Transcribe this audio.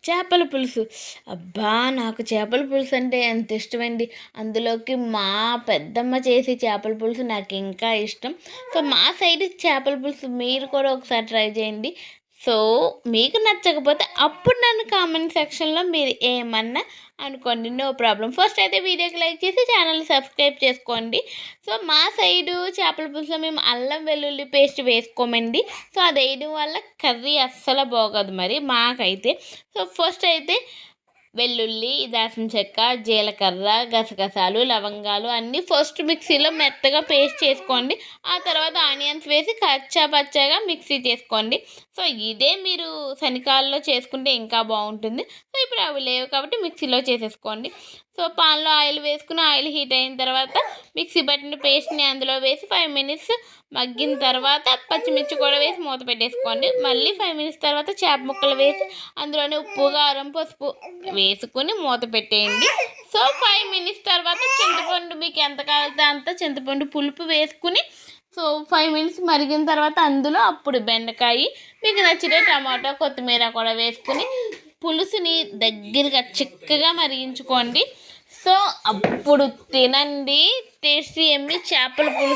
చేపల పులుసు. అబ్బా! నాకు చేపల పులుసు అంటే ఎంత ఇష్టమండి. అందులోకి మా పెద్దమ్మ చేసే చేపల పులుసు నాకింకా ఇష్టం. సో, మా సైడ్ చేపల పులుసు మీరు కూడా ఒకసారి ట్రై చేయండి. సో, మీకు నచ్చకపోతే అప్పుడు నన్ను కామెంట్ సెక్షన్‌లో మీరు ఏమన్నా అనుకోండి. No problem. ఫస్ట్ అయితే వీడియోకి లైక్ చేసి ఛానల్‌ని సబ్స్క్రైబ్ చేసుకోండి. సో, మా సైడు చేపల పులుసులో మేము అల్లం వెల్లుల్లి పేస్ట్ వేసుకోమండి. సో, అదేయడం వల్ల కర్రీ అస్సలు బాగోదు మరి మాకైతే. సో, ఫస్ట్ అయితే వెల్లుల్లి, దాల్చిన చెక్క, జీలకర్ర, గసగసాలు, లవంగాలు అన్నీ ఫస్ట్ మిక్సీలో మెత్తగా పేస్ట్ చేసుకోండి. ఆ తర్వాత ఆనియన్స్ వేసి కచ్చా పచ్చాగా మిక్సీ చేసుకోండి. సో, ఇదే మీరు శనికాల్లో చేసుకుంటే ఇంకా బాగుంటుంది. సో, ఇప్పుడు అవి లేవు కాబట్టి మిక్సీలో చేసేసుకోండి. సో, పాన్లో ఆయిల్ వేసుకుని ఆయిల్ హీట్ అయిన తర్వాత మిక్సీ పట్టిన పేస్ట్ని అందులో వేసి 5 మినిట్స్ మగ్గిన తర్వాత పచ్చిమిర్చి కూడా వేసి మూత పెట్టేసుకోండి. మళ్ళీ 5 మినిట్స్ తర్వాత చేప ముక్కలు వేసి అందులోనే ఉప్పు, కారం, పసుపు వేసుకొని మూత పెట్టేయండి. సో, 5 మినిట్స్ తర్వాత చింతపండు మీకు ఎంత కావాలితే అంత చింతపండు పులుపు వేసుకుని సో, 5 మినిట్స్ మరిగిన తర్వాత అందులో అప్పుడు బెండకాయ, మీకు నచ్చితే టమాటో, కొత్తిమీర కూడా వేసుకుని పులుసుని దగ్గరగా చిక్కగా మరిగించుకోండి. సో, అప్పుడు తినండి టేస్టీ యమ్మీ చేపల పులుసు.